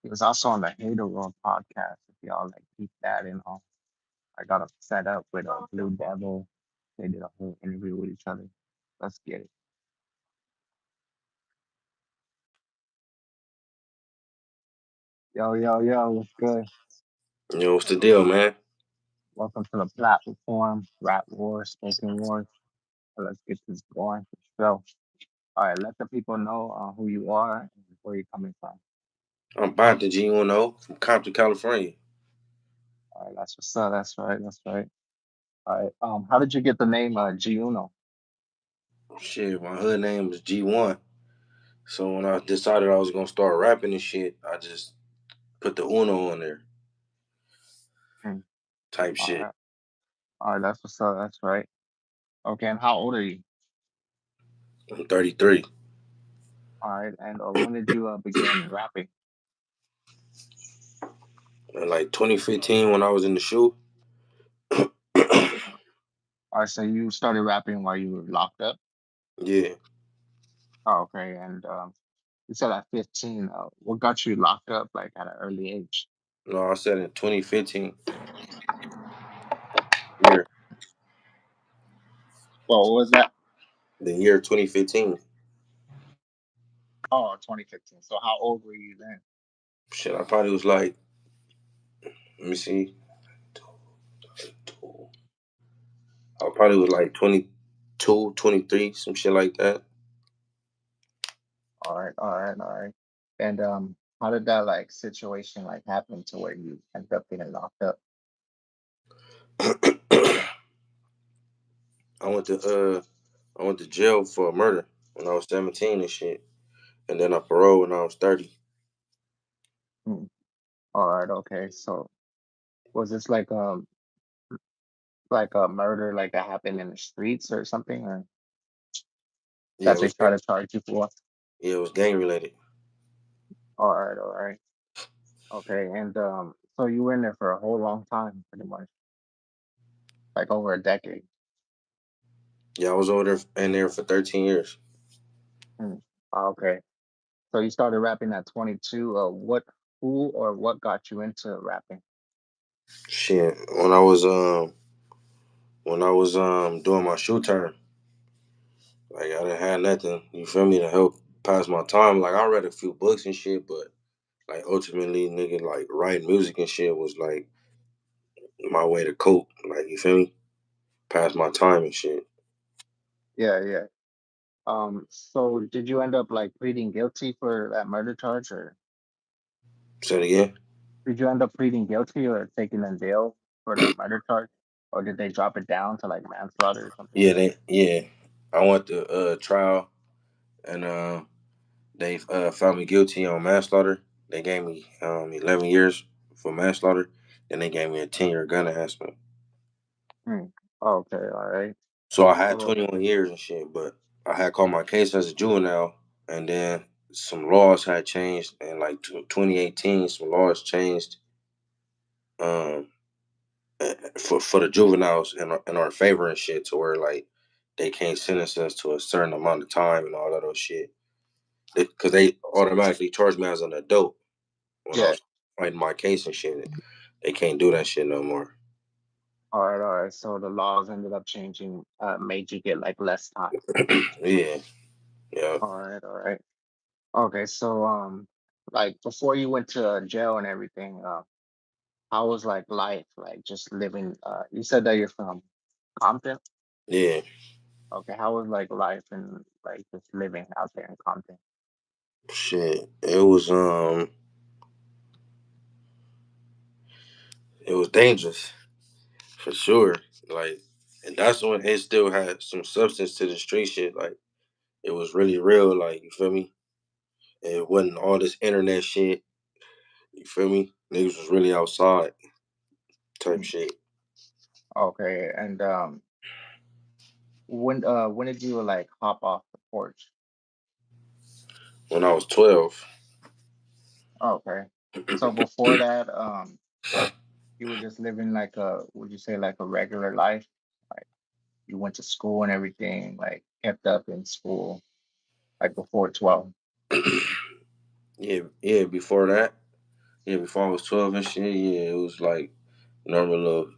He was also on the Hater Roll podcast. If y'all like keep that in on. I got him set up with a Blue Devil. They did a whole interview with each other. Let's get it. Yo, yo, yo, what's good? Yo, what's the deal, man? Welcome to the platform, Rap Wars, Spoken Wars. Let's get this going for sure. All right, let the people know who you are and where you're coming from. I'm Bonta G1O from Compton, California. All right, that's what's up. That's right. That's right. All right. How did you get the name G Uno? Shit, my hood name was G1. So when I decided I was gonna start rapping and shit, I just put the Uno on there, Hmm. type All shit. right. All right, that's what's up. That's right. Okay, and how old are you? I'm 33. All right, and when did you begin rapping? In like 2015 when I was in the shoe. All right, so you started rapping while you were locked up. Yeah. Oh, okay, and you said at 15. What got you locked up like at an early age? No, I said in 2015 year. Well, what was that? The year 2015. Oh, 2015. So how old were you then? Shit, I probably was like, let me see. I probably was like 22, 23, some shit like that. All right, all right, all right. And how did that like situation like happen to where you ended up getting locked up? I went to I went to jail for a murder when I was 17 and shit. And then I paroled when I was 30. Hmm. All right, okay. So was this like a murder like that happened in the streets or something, or Yeah, that it they was try to charge you for? yeah, it was gang related. All right, all right. Okay, and so you were in there for a whole long time, pretty much, like over a decade. Yeah, I was over there in there for 13 years. Hmm. Okay, so you started rapping at 22. Who or what got you into rapping? Shit, when I was doing my shoe term, like I didn't have nothing, you feel me, to help pass my time. Like I read a few books and shit, but like ultimately nigga like writing music and shit was like my way to cope. Like you feel me? Pass my time and shit. Yeah, yeah. So did you end up like pleading guilty for that murder charge, or Say it again. did you end up pleading guilty or taking a deal for the murder charge, or did they drop it down to like manslaughter or something Yeah, like that? yeah. I went to trial and they found me guilty on manslaughter. They gave me 11 years for manslaughter. Then they gave me a 10-year gun enhancement. Hmm. Okay, all right. So I had So 21 years and shit, but I had caught my case as a juvenile, and then some laws had changed. And like 2018, some laws changed um, for the juveniles in our favor and shit, to where like they can't sentence us to a certain amount of time and all that other shit. Because they automatically charged me as an adult when I yeah. was fighting my case and shit. They can't do that shit no more. All right, all right. So the laws ended up changing, made you get like less time. Yeah, yeah. All right, all right. Okay, so like before you went to jail and everything, how was like life, like just living? You said that you're from Compton. Yeah, Okay, how was like life and like just living out there in Compton? shit. It was dangerous for sure. Like, and that's when it still had some substance to the street shit. Like, it was really real. Like, you feel me? It wasn't all this internet shit. You feel me? Niggas was really outside type Mm. shit. Okay, and when did you like hop off the porch? When I was 12. Okay, so before that, you were just living like a, would you say like a regular life? Like you went to school and everything, like kept up in school, like before 12. Yeah, yeah. Before that. Yeah, before I was 12 and shit, yeah, it was like normal little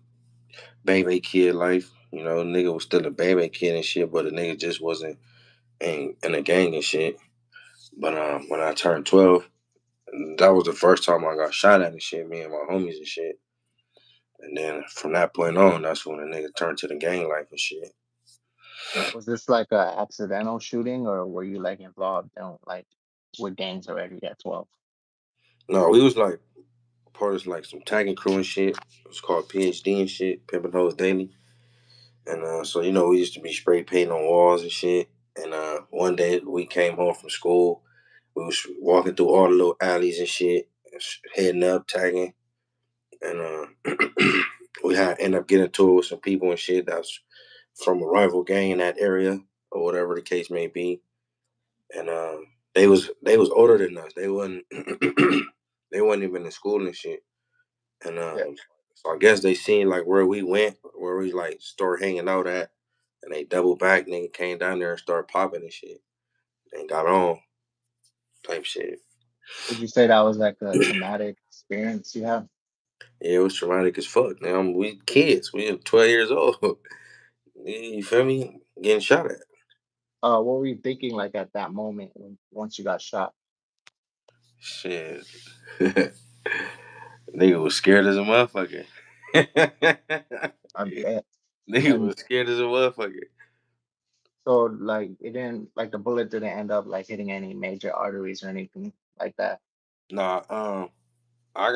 baby kid life. You know, nigga was still a baby kid and shit, but the nigga just wasn't in a gang and shit. But when I turned 12, that was the first time I got shot at and shit, me and my homies and shit. And then from that point on, that's when the nigga turned to the gang life and shit. Was this like a accidental shooting, or were you like involved in like with gangs already at 12? No, we was like part of like some tagging crew and shit. It was called PhD and shit, Pimpin' Hoes Daily. And so we used to be spray painting on walls and shit. And one day we came home from school. We was walking through all the little alleys and shit, heading up, tagging. And we had end up getting to it with some people and shit that's from a rival gang in that area or whatever the case may be. And they was older than us. They wasn't they wasn't even in school and shit. And Yeah. so I guess they seen like where we went, where we like started hanging out at, and they doubled back. Nigga came down there and started popping and shit, and got on type shit. Would you say that was like a traumatic experience you have? Yeah, it was traumatic as fuck. Now we kids, we 12 years old. You feel me? Getting shot at. What were you thinking like at that moment when once you got shot? Shit, nigga was scared as a motherfucker. I bet. Nigga And was scared as a motherfucker. so like it didn't like the bullet didn't end up like hitting any major arteries or anything like that. Nah, I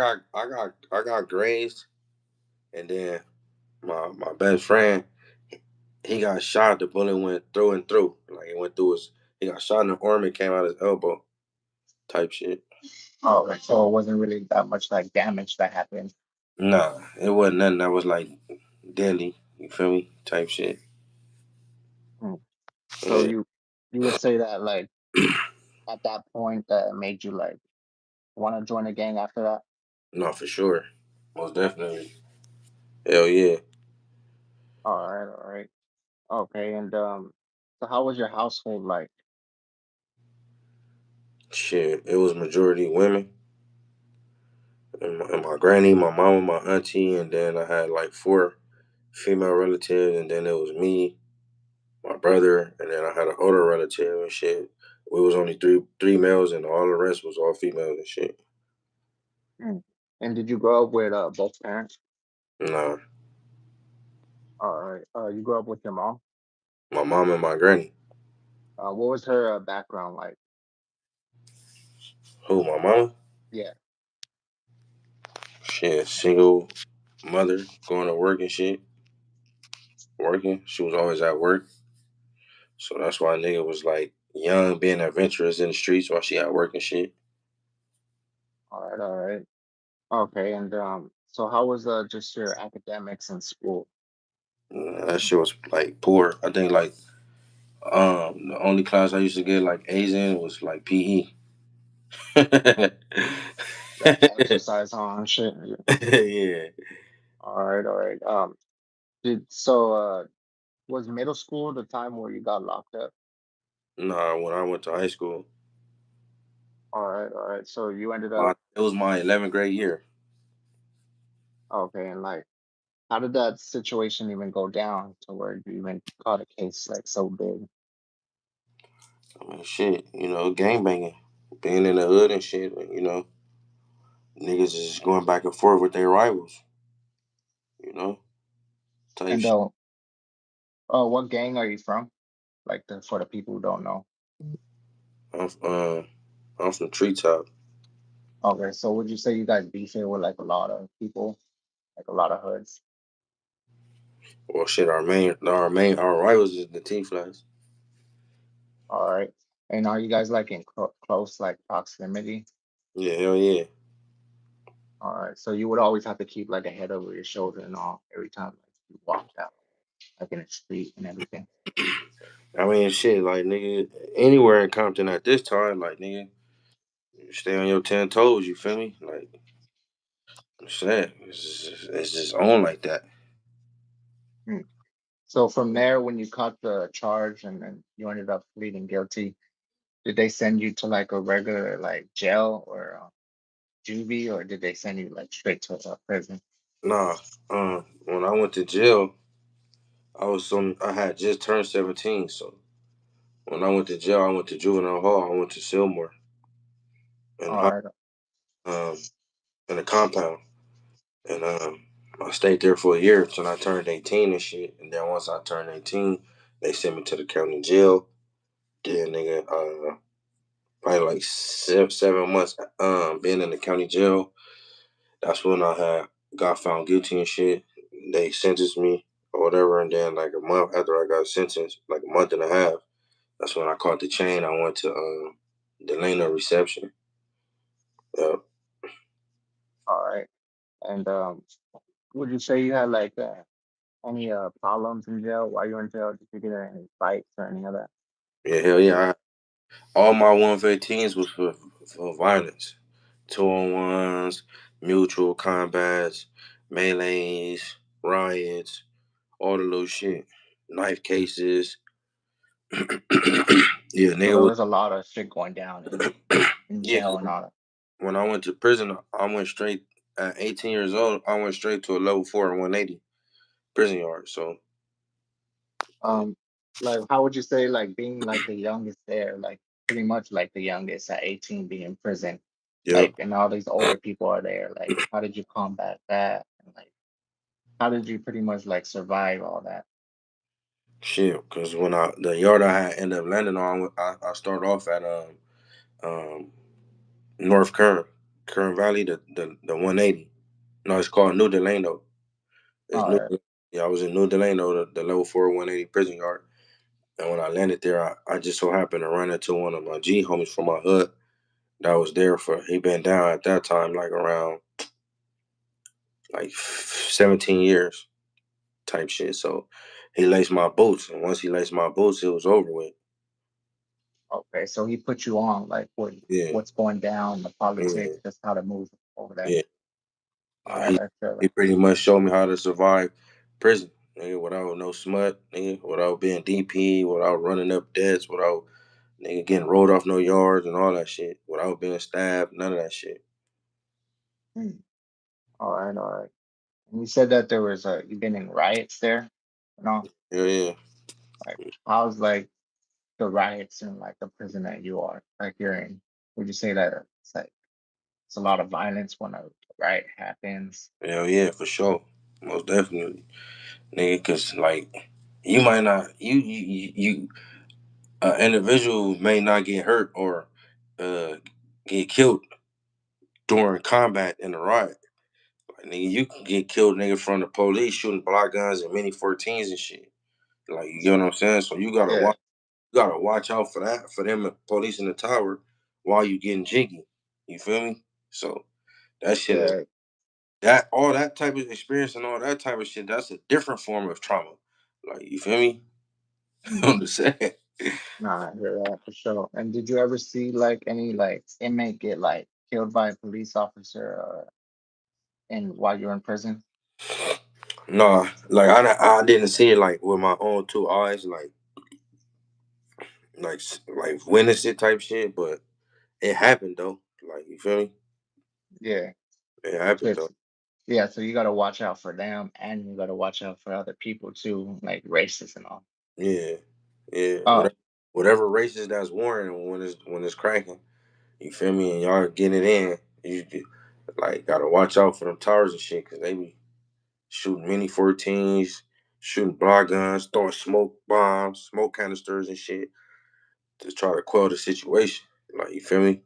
got grazed, and then my best friend, he got shot. The bullet went through and through. Like it went through his. He got shot in the arm and came out his elbow. Type shit. Oh, like, so it wasn't really that much like damage that happened. Nah, it wasn't nothing that was like deadly. You feel me? Type shit. Mm. So Yeah. you would say that like at that point that made you like want to join a gang after that? No, for sure. Most definitely. Hell yeah. All right. Okay, and so how was your household like? Shit. It was majority women. And my granny, my mama, my auntie, and then I had like four female relatives, and then it was me, my brother, and then I had an older relative and shit. We was only three males, and all the rest was all females and shit. Mm. And did you grow up with both parents? Nah, All right. You grew up with your mom. my mom and my granny. What was her background like? Who, my mama? Yeah. Shit, single mother, going to work and shit, working. She was always at work, so that's why nigga was like young, being adventurous in the streets while she at work and shit. All right. All right. Okay. And so how was just your academics in school? That shit was like poor. I think like the only class I used to get like A's in was like PE. That exercise on shit. Yeah. Yeah. All right. All right. Did so was middle school the time where you got locked up? Nah, when I went to high school, All right. All right. So you ended up it was my 11th grade year. okay, and like how did that situation even go down to where you even caught a case like so big? I mean, shit, gang banging, being in the hood and shit. Niggas is going back and forth with their rivals. You know, type And shit. what gang are you from? Like for the people who don't know. I'm, uh, I'm from Treetop. Okay, so would you say you guys beefing with like a lot of people, like a lot of hoods? Well, shit, our rivals is the T Flies. All right. And are you guys like in close like proximity? Yeah, hell yeah. All right. So you would always have to keep like a head over your shoulder and all every time like you walked out, like in the street and everything. I mean, shit, like nigga, anywhere in Compton at this time, like nigga, you stay on your 10 toes. You feel me? Like shit, it's just on like that. Hmm. So from there, when you caught the charge and then you ended up pleading guilty, did they send you to like a regular like jail or? juvie, or did they send you like straight to prison? Nah, when I went to jail, I had just turned 17. So when I went to jail, I went to juvenile hall. I went to Silmore in All right, um in a compound, and I stayed there for a year till I turned 18 and shit. And then once I turned 18, they sent me to the county jail. Then nigga, probably like 7 months being in the county jail. That's when I had got found guilty and shit. They sentenced me or whatever, and then like a month after I got sentenced, like a month and a half, that's when I caught the chain. I went to Delano reception. Yep. all right. And would you say you had like any problems in jail while you were in jail? Did you get in any fights or any of that? Yeah, hell yeah. All my 115s was for violence. 2-on-1s, mutual combats, melees, riots, all the little shit. Knife cases. Yeah, So nigga there was was a lot of shit going down in yeah, jail and all that. when I went to prison, I went straight at 18 years old. I went straight to a level 4 and 180 prison yard. So yeah, Um, like how would you say like being like the youngest there, like pretty much like the youngest at 18 being in prison, yep, like and all these older people are there, like how did you combat that? And like how did you pretty much like survive all that? shit. Because when the yard I had ended up landing on, I started off at um North Kern Valley, the 180. No, it's called New Delano. It's All New. right. Yeah, I was in New Delano, the level 4 180 prison yard. And when I landed there, I just so happened to run into one of my G homies from my hood that was there for. He been down at that time like around like 17 years type shit. So he laced my boots, and once he laced my boots, it was over with. Okay. So he put you on like Yeah, what's going down, the politics, yeah, just how to move over there. yeah. All Yeah, right, I feel he it. pretty much showed me how to survive prison, nigga, without no smut, nigga, without being DP, without running up debts, without nigga getting rolled off no yards and all that shit, without being stabbed, none of that shit. Hmm. All right, all right. And you said that there was you've been in riots there, you know? Yeah, yeah. Like how's like the riots in like the prison that you are like you're in? Would you say that it's like it's a lot of violence when a riot happens? Hell yeah, for sure. Most definitely. Nigga, cause like you might not you individual may not get hurt or uh get killed during combat in a riot. Like, nigga, you can get killed, nigga, from the police shooting block guns and mini 14s and shit. Like, you get what I'm saying? So Yeah, you gotta watch out for that, for them police in the tower while you getting jiggy. You feel me? So that shit is yeah. that all that type of experience and all that type of shit. That's a different form of trauma. Like, you feel me? Hmm. I'm just saying. Nah, I hear that for sure. And did you ever see like any like inmate get like killed by a police officer in while you're in prison? No, like I didn't see it like with my own two eyes, like witness it type shit, but it happened though. Like, you feel me? Yeah. It happened Good. though. Yeah, so you gotta watch out for them and you gotta watch out for other people too, like racists and all. Yeah, yeah. Oh, Whatever races that's warring when it's cracking. You feel me? And y'all getting it in. Like gotta watch out for them towers and shit, cause they be shooting mini 14s, shooting block guns, throwing smoke bombs, smoke canisters and shit to try to quell the situation. Like, you feel me?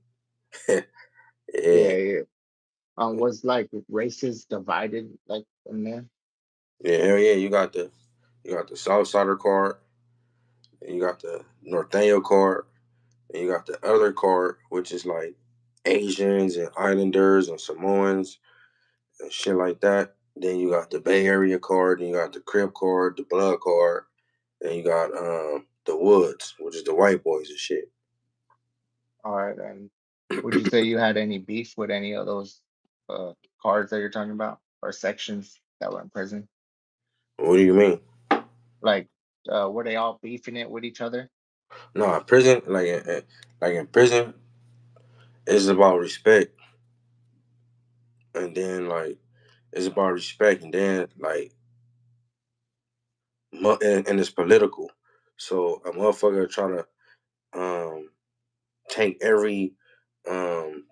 Yeah, yeah, yeah. Was like races divided like in there? yeah, hell yeah. You got the South Sider card, and you got the Northania card, and you got the other card, which is like Asians and Islanders and Samoans and shit like that. Then you got the Bay Area card, and you got the Crip card, the Blood card, and you got the Woods, which is the white boys and shit. All right, and would you say you had any beef with any of those uh cards that you're talking about or sections that were in prison? What do you mean? Like, were they all beefing it with each other? No, prison, like in prison, it's about respect. and then like it's about respect, and then like and it's political. So a motherfucker try to um take every um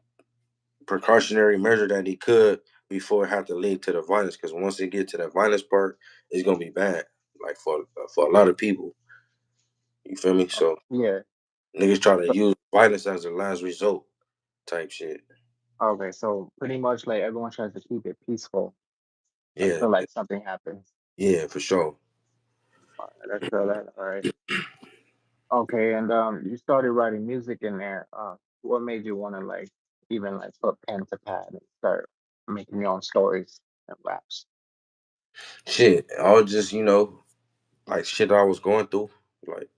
precautionary measure that he could before it had to lead to the violence. Because once it get to that violence part, it's gonna be bad. Like for a lot of people, you feel me? So Yeah. niggas try to So, use violence as a last result type shit. okay, so pretty much like everyone tries to keep it peaceful Yeah, until like something happens. yeah, for sure. All right, I feel that. All right. Okay, and you started writing music in there. What made you want to like even like put pen to pad and start making your own stories and raps? Shit, I was just like shit I was going through, like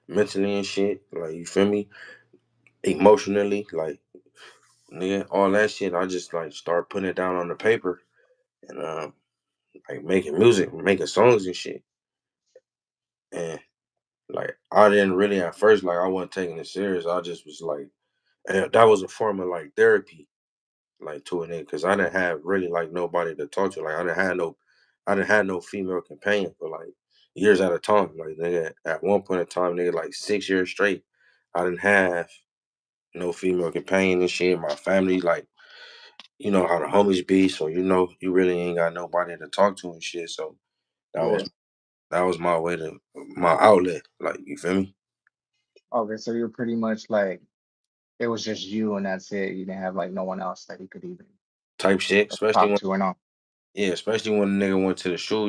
mentally and shit. Like you feel me? Emotionally, like nigga, all that shit. I just like start putting it down on the paper and like making music, making songs and shit. And like I didn't really at first like I wasn't taking it serious. I just was like, and that was a form of like therapy, like to an end, because I didn't have really like nobody to talk to. Like I didn't have no female companion for like years at a time. Like nigga, at one point in time, nigga, like 6 years straight, I didn't have no female companion and shit. My family, like, you know how the homies be, so you really ain't got nobody to talk to and shit. So that was Yeah. that was my way to my outlet. Like you feel me? Okay, so you're pretty much like it was just you and that's it. You didn't have like no one else that you could even Type shit. Especially talk when to or not. yeah, especially when the nigga went to the shoe,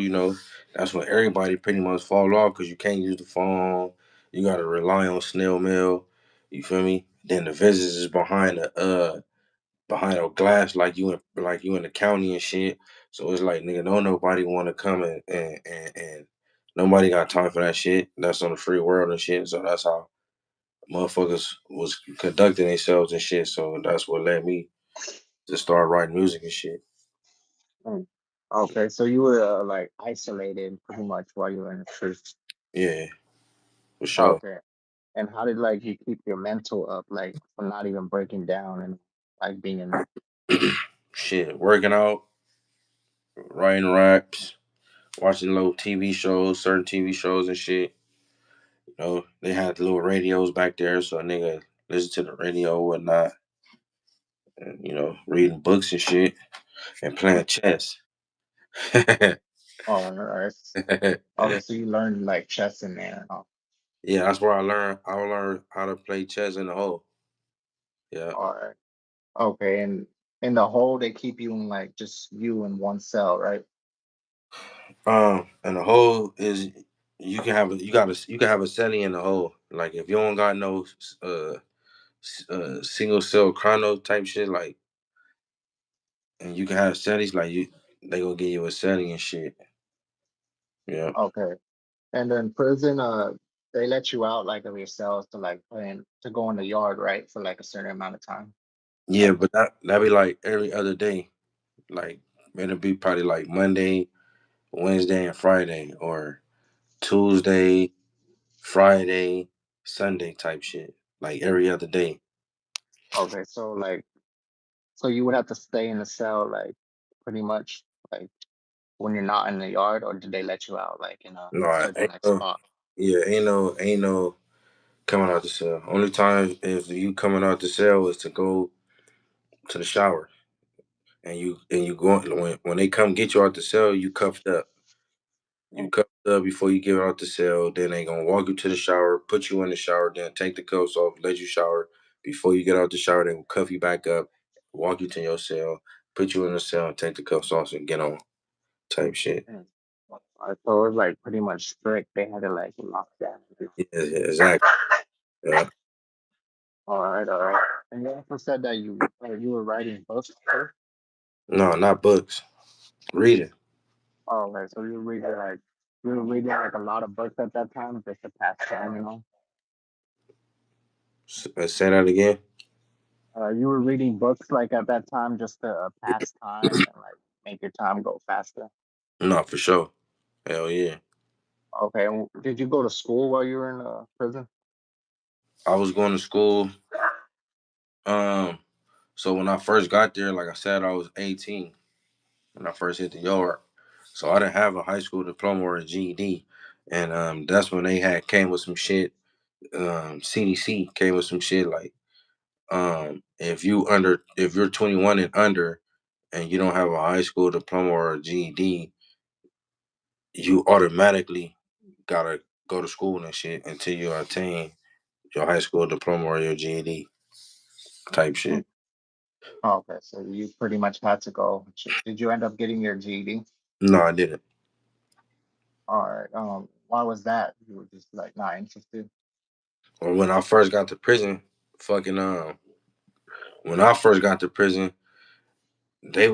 that's when everybody pretty much fall off because you can't use the phone. You gotta rely on snail mail. You feel me? Then the visits is behind a glass like you in the county and shit. So it's like nigga, don't nobody wanna come and nobody got time for that shit. That's on the free world and shit. So that's how motherfuckers was conducting themselves and shit. So that's what led me to start writing music and shit. Mm. Okay, so you were like isolated pretty much while you were in the church. Yeah, for sure. Okay. And how did like you keep your mental up, like from not even breaking down and like being in Shit, working out, writing raps, watching little TV shows, certain TV shows and shit. They had the little radios back there, so a nigga listen to the radio and whatnot, and reading books and shit, and playing chess. oh nice. Okay, so you learned like chess in there. Oh, Yeah, that's where I learned. I learned how to play chess in the hole. Yeah. all right. Okay, and in the hole they keep you in like just you in one cell, right? And the hole is you can have a setting in the hole. Like if you don't got no single cell chrono type shit, like, and you can have settings like they gonna give you a setting and shit. Yeah. Okay. And then prison, they let you out like of your cells to like play in, to go in the yard, right? For like a certain amount of time. Yeah, Like but that be like every other day. Like it'll be probably like Monday, Wednesday, and Friday, or Tuesday, Friday, Sunday type shit. Like every other day. okay, so like so you would have to stay in the cell like pretty much like when you're not in the yard, or did they let you out like in a No, I certain ain't like no. spot? Yeah, ain't no coming out the cell. Only time if you coming out the cell is to go to the shower, and you go when they come get you out the cell, you cuffed up. You Mm, cuffed up before you get out the cell. Then they gonna walk you to the shower, put you in the shower, then take the cuffs off, let you shower. Before you get out the shower, they will cuff you back up, walk you to your cell, put you in the cell, and take the cuffs off and get on type shit. mm. So it was like pretty much strict. They had to like lock down. Yeah, yeah, exactly. Yeah. All right, all right. And you also said that you were writing books too? No, not books. Reading. Oh, okay. So you were reading like a lot of books at that time just to pass time, you know? Say that again. You were reading books like at that time just to pass time and like make your time go faster. No, for sure. Hell yeah. Okay. And did you go to school while you were in prison? I was going to school. Um, So when I first got there, like I said, I was 18 when I first hit the yard. So I didn't have a high school diploma or a GED, and that's when they had came with some shit. CDC came with some shit like if you're 21 and under, and you don't have a high school diploma or a GED, you automatically gotta go to school and shit until you attain your high school diploma or your GED type Mm. shit. Okay, so you pretty much had to go. Did you end up getting your GED? No, I didn't. All right. Why was that? You were just like not interested. Or when I first got to prison, fucking when I first got to prison, we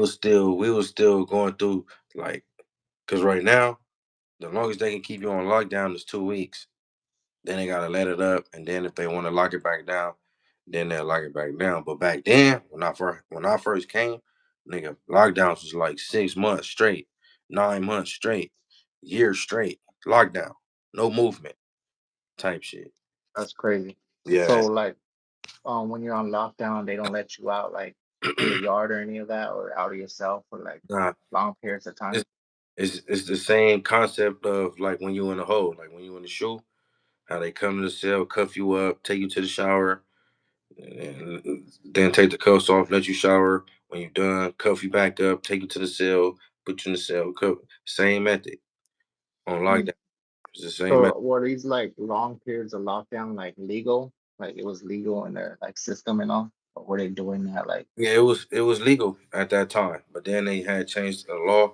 was still going through like, cause right now the longest they can keep you on lockdown is 2 weeks. Then they gotta let it up, and then if they want to lock it back down, then they'll lock it back down. But back then, when I first came, nigga, lockdowns was like 6 months straight, 9 months straight, years straight, lockdown, no movement type shit. That's crazy. Yeah, So like, when you're on lockdown, they don't let you out like in the yard or any of that, or out of yourself for like nah, long periods of time. it's, it's the same concept of like when you in a hole, like when you in the shoe, how they come to the cell, cuff you up, take you to the shower, and then take the cuffs off, let you shower. When you're done, cuff you back up, take you to the cell, put you in the cell. Same method on Mm. lockdown. It's the same method. So were these like long periods of lockdown like legal? Like it was legal in their like system and all? Or were they doing that like Yeah, it was legal at that time, but then they had changed the law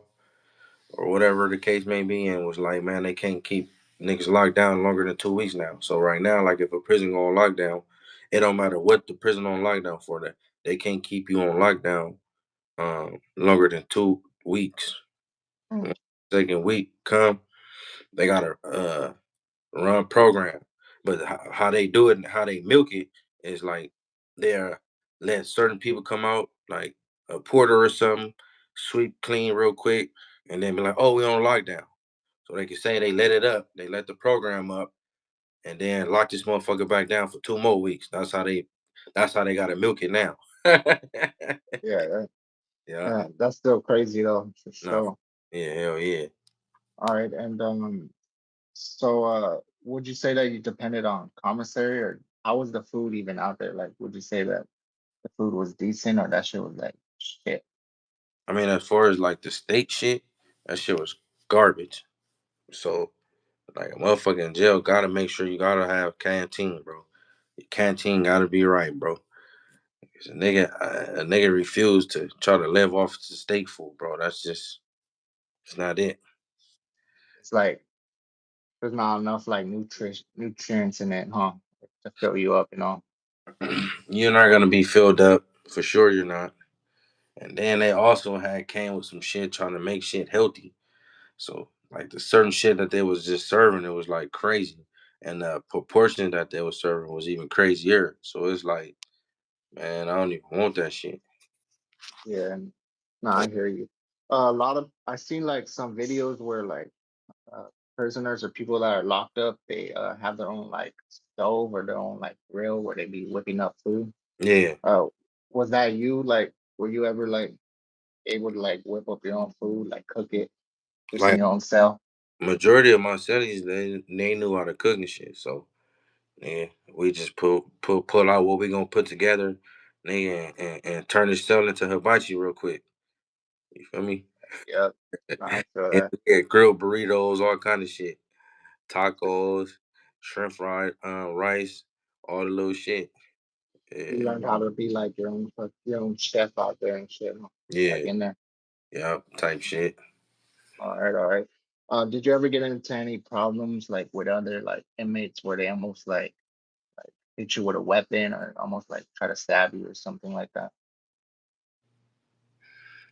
or whatever the case may be, and was like, man, they can't keep niggas locked down longer than 2 weeks now. So right now, like if a prison go on lockdown, it don't matter what the prison on lockdown for, that they can't keep you on lockdown longer than 2 weeks. mm, When second week come, they gotta run program. But how they do it and how they milk it is like they're let certain people come out, like a porter or something, sweep clean real quick, and then be like, "Oh, we on lockdown," so they can say they let it up, they let the program up, and then lock this motherfucker back down for 2 more weeks. That's how they gotta milk it now. yeah, Yeah, that's still crazy though, for no, sure. yeah, hell yeah. All right, and so would you say that you depended on commissary, or how was the food even out there? Like, would you say that the food was decent, or that shit was like shit? I mean, as far as like the state shit, that shit was garbage. So like a motherfucker in jail gotta make sure you gotta have canteen, bro. Your canteen gotta be right, bro. 'Cause a nigga refused to try to live off the state food, bro. That's just it's not it. It's like there's not enough like nutrients in it, huh? To fill you up, you know? You're not gonna be filled up for sure. You're not. And then they also had came with some shit trying to make shit healthy. So like the certain shit that they was just serving, it was like crazy, and the proportion that they was serving was even crazier. So it's like, man, I don't even want that shit. Yeah, and no, I hear you. A lot of I seen like some videos where like uh, prisoners or people that are locked up, they have their own like stove or their own like grill where they be whipping up food. Yeah, Uh, was that you? Like, were you ever like able to like whip up your own food, like cook it just in like your own cell? majority of my cellies, they knew how to cook and shit. So yeah, we just pull out what we gonna put together, nigga, and turn this cell into hibachi real quick. You feel me? Yep. No, I feel And that. we had grilled burritos, all kind of shit, tacos, shrimp fried, rice, all the little shit. You Yeah, learned how to be like your own chef out there and shit, huh? Like yeah, in there. yeah, type shit. All right, all right. Did you ever get into any problems like with other like inmates where they almost like hit you with a weapon or almost like try to stab you or something like that?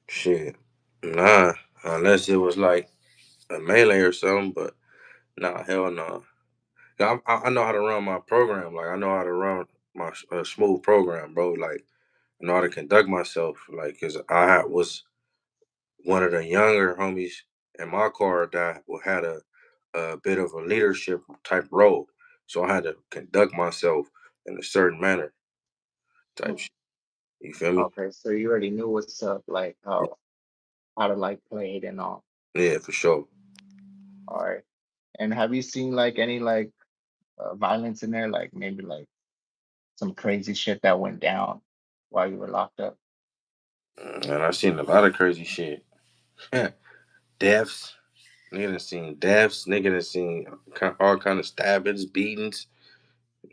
Shit, nah, unless it was like a melee or something, but nah, hell no. I know how to run my program. Like I know how to run my smooth program, bro. Like I know how to conduct myself. Like, cause was one of the younger homies in my car that had a bit of a leadership type role. So I had to conduct myself in a certain manner type Hmm. shit. You feel me? Okay, so you already knew what's up, like how to like play it and all. Yeah, for sure. All right. And have you seen like any like violence in there, like maybe like some crazy shit that went down while you were locked up? And I seen a lot of crazy shit. Deaths. Nigga done seen deaths. Nigga done seen all kind of stabbings, beatings.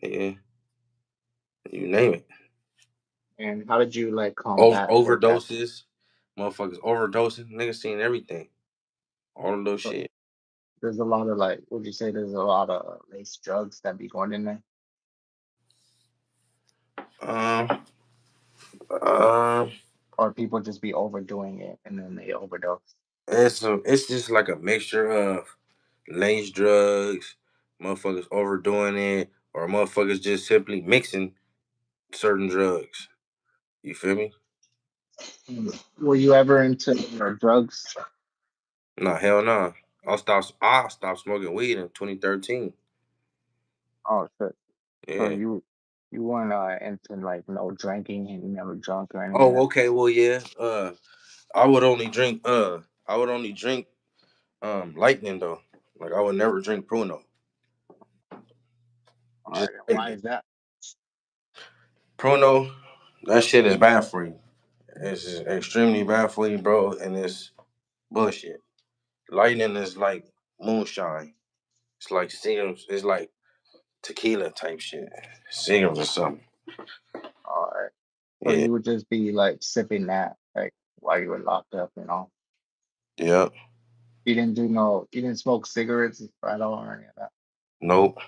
Yeah, you name it. And how did you like combat with that? Overdoses. Motherfuckers overdosing. Nigga seen everything. All of those So shit. there's a lot of like, would you say there's a lot of lace drugs that be going in there, Um, um, or people just be overdoing it and then they overdose? it's just like a mixture of laced drugs, motherfuckers overdoing it, or motherfuckers just simply mixing certain drugs. You feel me? Were you ever into drugs? Nah, hell nah. I stopped smoking weed in 2013. Oh shit. So Yeah. you weren't into like no drinking and you never drunk or any of Oh, that? okay. Well, yeah. I would only drink. I would only drink. Lightning though. Like I would never drink Pruno. All Just right. Why lightning. is that? Pruno. That shit is bad for you. It's just extremely bad for you, bro. And it's bullshit. Lightning is like moonshine. It's like Seagram's. It's like tequila type shit. Seagram's or something. All right. So Yeah. you would just be like sipping that like while you were locked up and all. Yep. You didn't smoke cigarettes at all or any of that. Nope.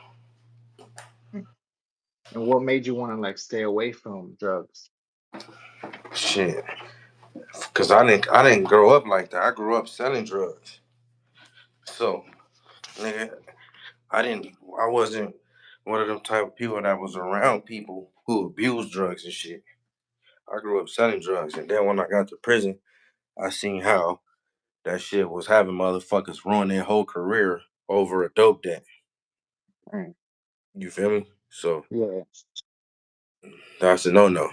Hmm. And what made you want to like stay away from drugs? Shit. Cause I didn't grow up like that. I grew up selling drugs. So, nigga, I wasn't one of them type of people that was around people who abused drugs and shit. I grew up selling drugs, and then when I got to prison, I seen how that shit was having motherfuckers ruin their whole career over a dope debt. Mm. You feel me? So Yeah, that's a no no.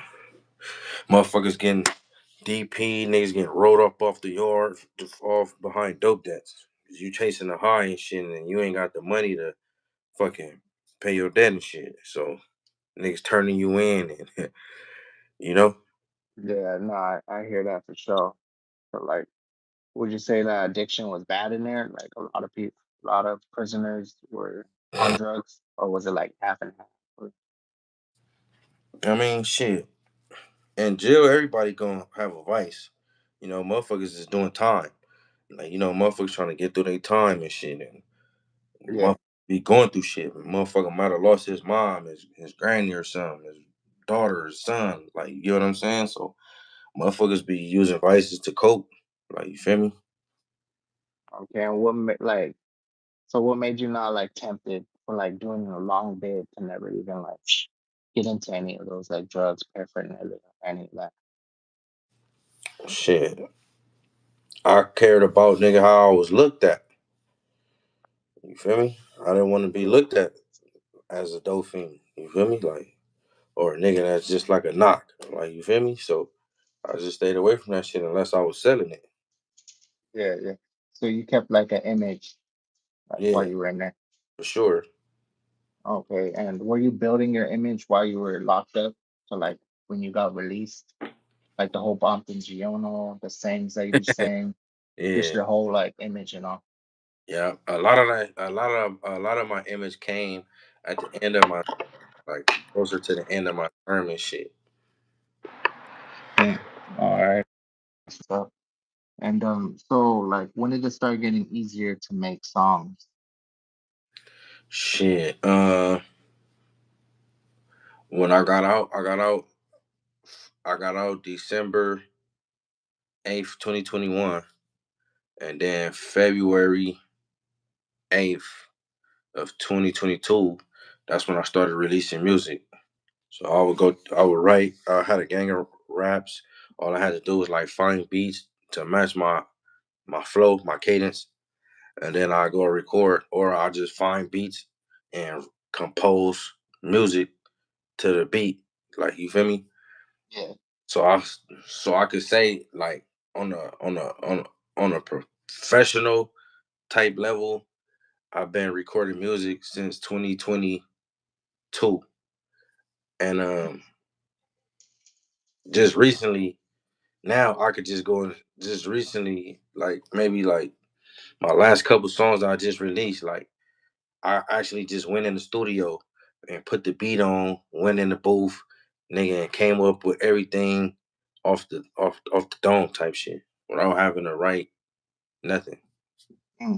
Motherfuckers getting DP, niggas getting rolled up off the yard, off behind dope debts. You chasing the high and shit, and you ain't got the money to fucking pay your debt and shit. So niggas turning you in, and you know, yeah, no, I hear that for sure. But like, would you say that addiction was bad in there? Like a lot of people, a lot of prisoners were on drugs, or was it like half and half? I mean, shit. In jail, everybody gonna have a vice. Motherfuckers is doing time. Like, motherfuckers trying to get through their time and shit. And Yeah, motherfuckers be going through shit. Motherfucker might have lost his mom, his granny or something, his daughter, his son. Like, you know what I'm saying? So, motherfuckers be using vices to cope. Like, you feel me? okay. And like, so what made you not like tempted for like doing a long bid to never even like get into any of those like drugs, paraphernalia, any of that? Shit. I cared about, nigga, how I was looked at. You feel me? I didn't want to be looked at as a dope fiend. You feel me? Like, or a nigga that's just like a knock. Like, you feel me? So, I just stayed away from that shit unless I was selling it. Yeah, yeah. So you kept like an image like while Yeah, you were in there. for sure. Okay. And were you building your image while you were locked up? So like when you got released, like the whole Bompton Giono, the sayings that you be saying, just Yeah, your whole like image and all. yeah. A lot of my image came at the end of my, like, closer to the end of my term and shit. Yeah. All right. So and so like when did it start getting easier to make songs? Shit. When I got out December 8th, 2021, and then February 8th of 2022. That's when I started releasing music. So I would write. I had a gang of raps. All I had to do was like find beats to match my flow, my cadence, and then I go record, or I just find beats and compose music to the beat. Like, you feel me? Yeah. So I could say like on a on a on on a professional type level, I've been recording music since 2022, and just recently now I could just go and just recently like maybe like my last couple songs I just released like I actually just went in the studio and put the beat on, went in the booth, nigga, and came up with everything off the dome type shit without having to write nothing.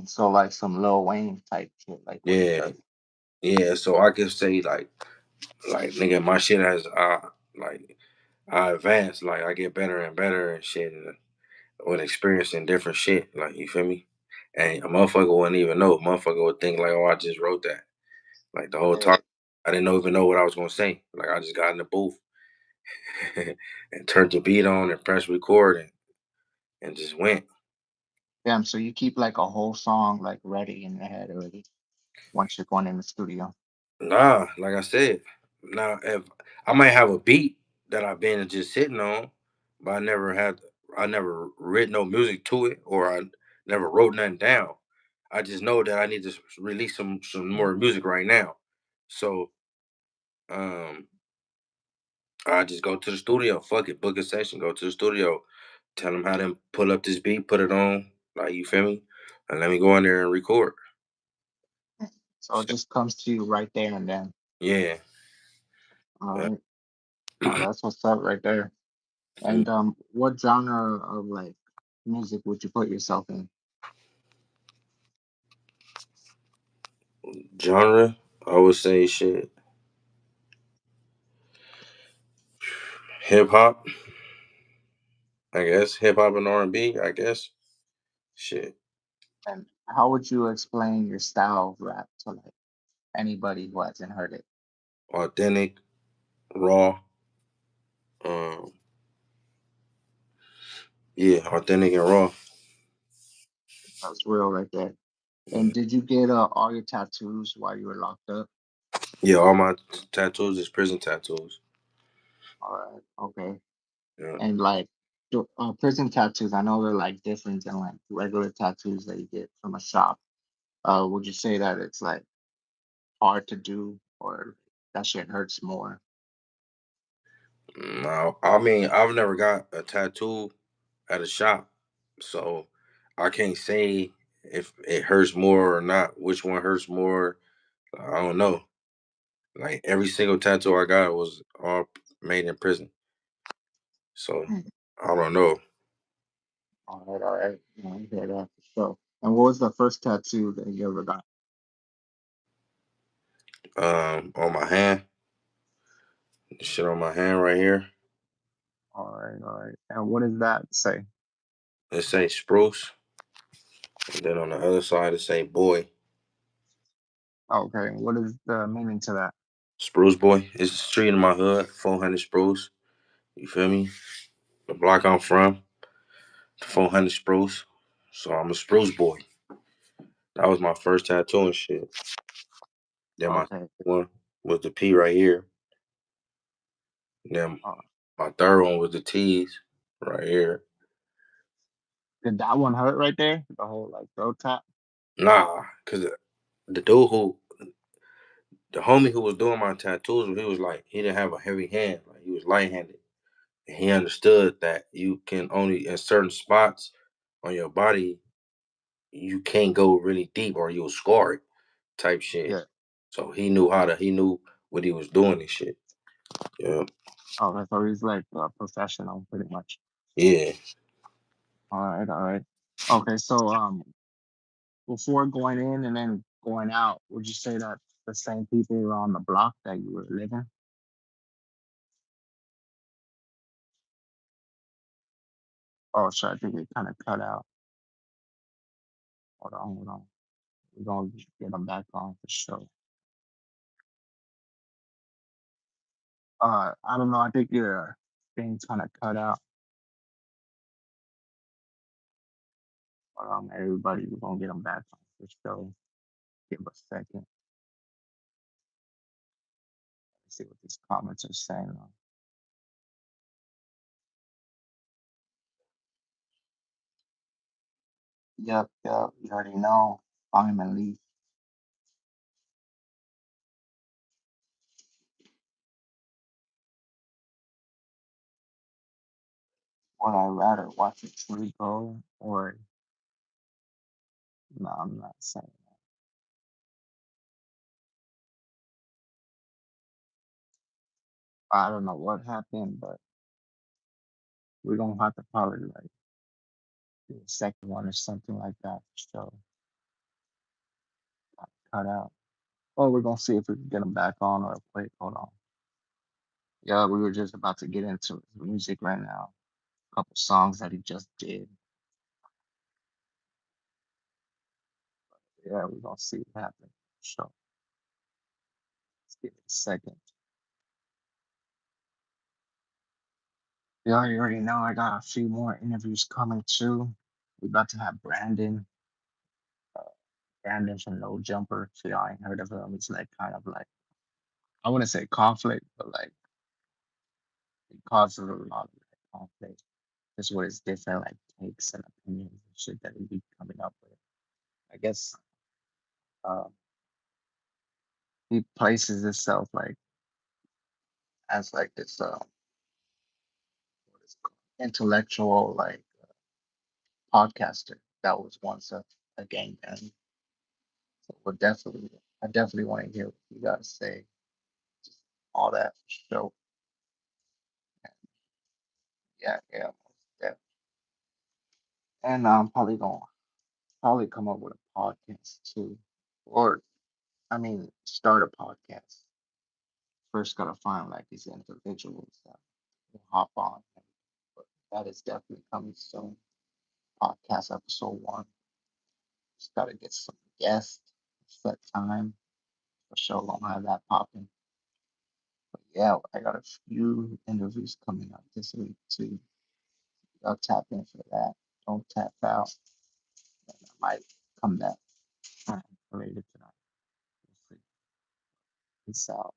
So like some Lil Wayne type shit, like what he Yeah, does. yeah. So I can say like nigga, my shit has like I advance, like I get better and better and shit, and with experiencing different shit. Like you feel me? And a motherfucker wouldn't even know. Motherfucker would think like, oh, I just wrote that. Like the whole Yeah. time, I didn't even know what I was gonna say. Like I just got in the booth and turned the beat on and pressed record and just went. Damn, so you keep like a whole song like ready in your head already once you're going in the studio. Nah, like I said, now if I might have a beat that I've been just sitting on, but I never written no music to it, or I never wrote nothing down. I just know that I need to release some more music right now. So um I just go to the studio, fuck it, book a session, go to the studio, tell them how to pull up this beat, put it on, like you feel me, and let me go in there and record. So it just comes to you right there and then. Yeah. All Yeah. right. Oh, that's what's up right there. And what genre of like music would you put yourself in? Genre, I would say shit. Hip hop, I guess. Hip hop and R&B, I guess. Shit. And how would you explain your style of rap to like anybody who hasn't heard it? Authentic, raw. Um, yeah, authentic and raw. That's real right there. Yeah, And did you get all your tattoos while you were locked up? yeah, all my tattoos is prison tattoos. All right, okay. Yeah. And like prison tattoos, I know they're like different than like regular tattoos that you get from a shop. Would you say that it's like hard to do or that shit hurts more? No, I mean, I've never got a tattoo at a shop, so I can't say if it hurts more or not. Which one hurts more? I don't know. Like every single tattoo I got was all made in prison, so Hmm. I don't know. All right. Yeah, I hear that for sure. And what was the first tattoo that you ever got? On my hand, this shit on my hand right here. All right. And what does that say? It say spruce, and then on the other side it say boy. Okay, what is the meaning to that? Spruce boy. It's a street in my hood, 400 spruce. You feel me? The block I'm from, 400 spruce. So I'm a spruce boy. That was my first tattoo and shit. Then my Okay. second one was the P right here. Then Uh, my third one was the T's right here. did that one hurt right there? The whole like throat tap? Nah, cause the dude who, the homie who was doing my tattoos, he was like, he didn't have a heavy hand. Like he was light-handed. And he understood that you can only in certain spots on your body, you can't go really deep or you'll scar it type shit. Yeah. So he knew what he was doing and shit. Yeah. Oh, so he's like a professional pretty much. Yeah. All right. Okay, so before going in and then going out, would you say that the same people were on the block that you were living? Oh, sure. I think it kind of cut out. Hold on. We're gonna get them back on for sure. I don't know. I think your thing's kind of cut out. Everybody, we're gonna get them back on for sure. Give a second. See what these comments are saying. Yep, yep. You already know. Fireman Leaf. Would I rather watch a tree grow or no? I'm not saying that. I don't know what happened, but we're gonna have to probably like do a second one or something like that. So cut out. Oh, we're gonna see if we can get him back on or wait. Hold on. Yeah, we were just about to get into his music right now. A couple songs that he just did. Yeah, we're gonna see what happens. So let's give it a second. Yeah, you already know I got a few more interviews coming too. We about to have uh, Brandon from No Jumper. So y'all ain't heard of him. He's like kind of like I wouldn't say conflict, but like it causes a lot of like, conflict. Just what his different like takes and opinions and shit that he be coming up with. I guess uh, he places himself like as like this what is it called? Intellectual like podcaster that was once a gangbang. So I definitely want to hear what you guys say. Just all that show. Yeah, yeah, most definitely. And I'm probably gonna probably come up with a podcast too. Or I mean start a podcast. First gotta find like these individuals that will hop on. But that is definitely coming soon. Podcast episode one. Just gotta get some guests, set time. For sure gonna have that popping. But yeah, I got a few interviews coming up this week too. Y'all tap in for that. Don't tap out. And I might come back later tonight. We'll see. Peace out.